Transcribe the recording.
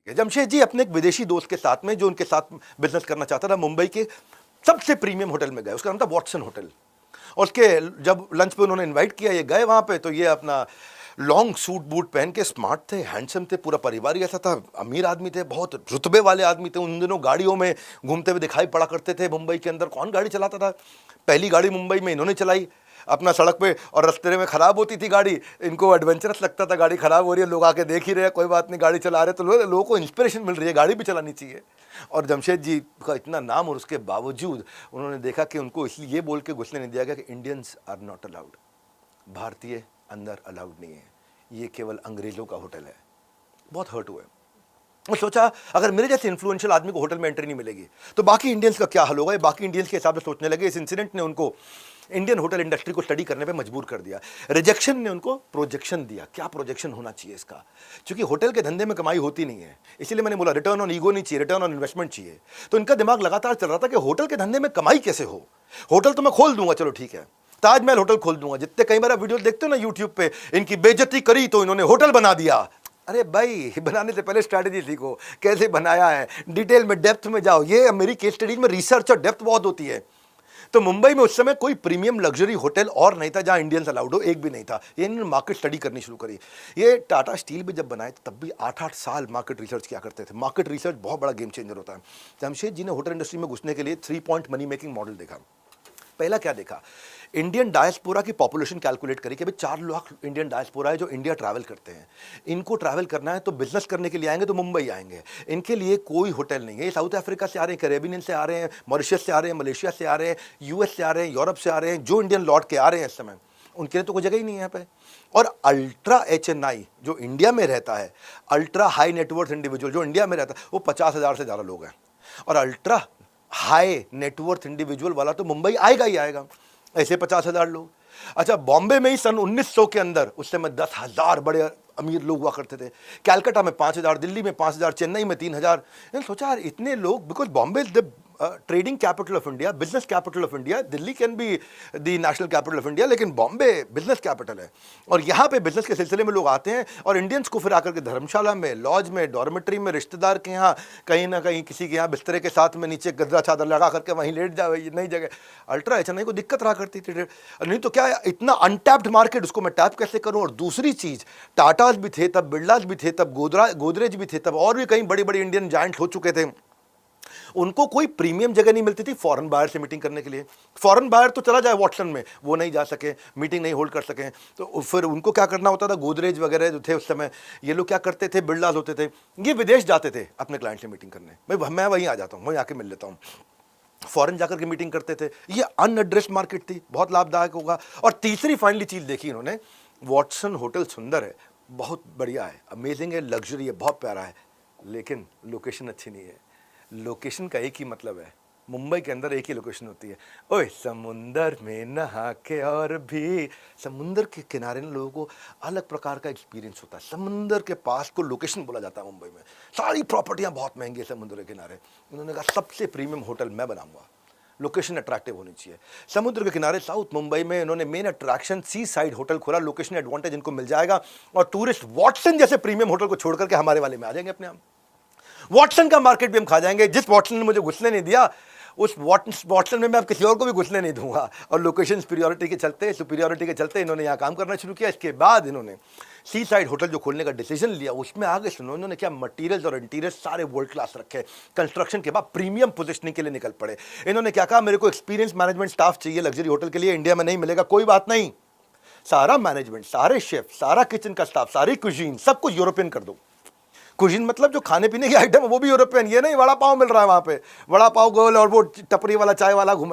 जमशेद जी अपने एक विदेशी दोस्त के साथ में जो उनके साथ बिजनेस करना चाहता था, मुंबई के सबसे प्रीमियम होटल में गए। उसका नाम था वॉटसन होटल। और उसके जब लंच पे उन्होंने इनवाइट किया, ये गए वहाँ पे, तो ये अपना लॉन्ग सूट बूट पहन के स्मार्ट थे, हैंडसम थे, पूरा परिवार ही ऐसा था, अमीर आदमी थे, बहुत रुतबे वाले आदमी थे। उन दिनों गाड़ियों में घूमते हुए दिखाई पड़ा करते थे मुंबई के अंदर। कौन गाड़ी चलाता था? पहली गाड़ी मुंबई में इन्होंने चलाई अपना सड़क पे, और रास्ते में ख़राब होती थी गाड़ी, इनको एडवेंचरस लगता था, गाड़ी ख़राब हो रही है, लोग आके देख ही रहे हैं, कोई बात नहीं गाड़ी चला रहे, तो लोगों को इंस्पिरेशन मिल रही है, गाड़ी भी चलानी चाहिए। और जमशेद जी का इतना नाम, और उसके बावजूद उन्होंने देखा कि उनको इसलिए ये बोल के घुसने नहीं दिया गया कि इंडियंस आर नॉट अलाउड, भारतीय अंदर अलाउड नहीं है, ये केवल अंग्रेज़ों का होटल है। बहुत हर्ट हुए। मैं सोचा अगर मेरे जैसे इन्फ्लुएंशियल आदमी को होटल में एंट्री नहीं मिलेगी तो बाकी इंडियंस का क्या हाल होगा। ये बाकी इंडियंस के हिसाब से सोचने लगे। इस इंसिडेंट ने उनको इंडियन होटल इंडस्ट्री को स्टडी करने पे मजबूर कर दिया। रिजेक्शन ने उनको प्रोजेक्शन दिया, क्या प्रोजेक्शन होना चाहिए इसका, क्योंकि होटल के धंधे में कमाई होती नहीं है। इसीलिए मैंने बोला रिटर्न ऑन ईगो नहीं चाहिए, रिटर्न ऑन इन्वेस्टमेंट चाहिए। तो इनका दिमाग लगातार चल रहा था कि होटल के धंधे में कमाई कैसे हो। होटल तो मैं खोल दूंगा, चलो ठीक है, ताजमहल होटल खोल दूंगा। जितने कई बार वीडियो देखते हो ना यूट्यूब पे, इनकी बेइज्जती करी तो इन्होंने होटल बना दिया। अरे भाई, बनाने से पहले स्ट्रैटेजी सीखो, कैसे बनाया है, डिटेल में डेप्थ में जाओ। ये मेरी केस स्टडीज में रिसर्च और डेप्थ बहुत होती है। तो मुंबई में उस समय कोई प्रीमियम लग्जरी होटल और नहीं था जहां इंडियंस अलाउड हो, एक भी नहीं था। ये इन्होंने मार्केट स्टडी करनी शुरू करी। ये टाटा स्टील भी जब बनाए तब भी 8-8 साल मार्केट रिसर्च किया करते थे। मार्केट रिसर्च बहुत बड़ा गेम चेंजर होता है। जमशेद जी ने होटल इंडस्ट्री में घुसने के लिए 3 पॉइंट मनी मेकिंग मॉडल देखा। पहला क्या देखा, इंडियन डायस्पोरा की पॉपुलेशन कैलकुलेट करी कि भाई 4 लाख इंडियन डायस्पोरा है जो इंडिया ट्रैवल करते हैं। इनको ट्रैवल करना है तो बिजनेस करने के लिए आएंगे तो मुंबई आएंगे। इनके लिए कोई होटल नहीं है। ये साउथ अफ्रीका से आ रहे हैं, कैरेबियन से आ रहे हैं, मॉरिशस से आ रहे हैं, मलेशिया से आ रहे हैं, यूएस से आ रहे हैं, यूरोप से आ रहे हैं। जो इंडियन लौट के आ रहे हैं इस समय, उनके लिए तो कोई जगह ही नहीं है यहाँ पे। और अल्ट्रा HNI जो इंडिया में रहता है, अल्ट्रा हाई नेटवर्थ इंडिविजुअल जो इंडिया में रहता है, वो 50,000 से ज़्यादा लोग हैं। और अल्ट्रा हाई नेटवर्थ इंडिविजुअल वाला तो मुंबई आएगा ही आएगा, ऐसे 50,000 लोग। अच्छा, बॉम्बे में ही सन 1900 के अंदर उस समय 10,000 बड़े अमीर लोग हुआ करते थे। कैलकाटा में 5,000, दिल्ली में 5,000, चेन्नई में 3,000। सोचा यार इतने लोग, because Bombay is the trading capital of India, business capital of India. Delhi can be the national capital of India, लेकिन बॉम्बे बिजनेस कैपिटल है। और यहाँ पे बिजनेस के सिलसिले में लोग आते हैं, और इंडियंस को फिर आकर के धर्मशाला में, लॉज में, डॉर्मेट्री में, रिश्तेदार के यहाँ, कहीं ना कहीं किसी के यहाँ बिस्तरे के साथ में नीचे गद्दा चादर लगा करके वहीं लेट जाए, नई जगह। अल्ट्रा HNI को दिक्कत रहा करती थी। नहीं तो क्या इतना अनटैप्ड मार्केट, उसको मैं टैप कैसे करूँ। और दूसरी चीज़, टाटाज भी थे तब, बिरलाज भी थे तब, गोदरेज भी थे तब, और भी कई बड़ी बड़ी इंडियन जायंट हो चुके थे। उनको कोई प्रीमियम जगह नहीं मिलती थी फॉरेन बायर से मीटिंग करने के लिए। फॉरेन बायर तो चला जाए वॉटसन में, वो नहीं जा सके, मीटिंग नहीं होल्ड कर सके, तो फिर उनको क्या करना होता था। गोदरेज वगैरह जो थे उस समय, ये लोग क्या करते थे, बिरलाज होते थे, ये विदेश जाते थे अपने क्लाइंट से मीटिंग करने। मैं वहीं आ जाता हूँ, वहीं आके मिल लेता हूँ। फॉरेन जाकर के मीटिंग करते थे। ये अनएड्रेस्ड मार्केट थी, बहुत लाभदायक होगा। और तीसरी फाइनली चीज़ देखी इन्होंने, वॉटसन होटल सुंदर है, बहुत बढ़िया है, अमेजिंग है, लग्जरी है, बहुत प्यारा है, लेकिन लोकेशन अच्छी नहीं है। लोकेशन का एक ही मतलब है, मुंबई के अंदर एक ही लोकेशन होती है। ओए समुंदर में नहा के, और भी समुंदर के किनारे ना लोगों को अलग प्रकार का एक्सपीरियंस होता है। समुंदर के पास को लोकेशन बोला जाता है मुंबई में। सारी प्रॉपर्टियां बहुत महंगी है समुद्र के किनारे। उन्होंने कहा सबसे प्रीमियम होटल मैं बनाऊंगा, लोकेशन अट्रैक्टिव होनी चाहिए। समुद्र के किनारे साउथ मुंबई में इन्होंने मेन अट्रैक्शन सी साइड होटल खोला। लोकेशन एडवांटेज इनको मिल जाएगा, और टूरिस्ट वॉटसन जैसे प्रीमियम होटल को छोड़ करके हमारे वाले में आ जाएंगे अपने आप। वॉटसन का मार्केट भी हम खा जाएंगे। जिस वॉटसन ने मुझे घुसने नहीं दिया, उस वॉटसन में मैं अब किसी और को भी घुसने नहीं दूंगा। और लोकेशन सुपीरियरिटी के चलते इन्होंने यहाँ काम करना शुरू किया। इसके बाद इन्होंने सी साइड होटल जो खोलने का डिसीजन लिया, उसमें आगे सुनो इन्होंने क्या मटीरियल्स और इंटीरियर्स सारे वर्ल्ड क्लास रखे। कंस्ट्रक्शन के बाद प्रीमियम पोजिशनिंग के लिए निकल पड़े। इन्होंने क्या कहा, मेरे को एक्सपीरियंस मैनेजमेंट स्टाफ चाहिए लग्जरी होटल के लिए, इंडिया में नहीं मिलेगा, कोई बात नहीं, सारा मैनेजमेंट, सारे शेफ, सारा किचन का स्टाफ, सारी कुजीन, सब कुछ यूरोपियन कर दो। कुजीन मतलब जो खाने पीने की आइटम है वो भी यूरोपियन। ये नहीं वड़ा पाव मिल रहा है वहाँ पे, वड़ा पाव गोल और वो टपरी वाला चाय वाला घूम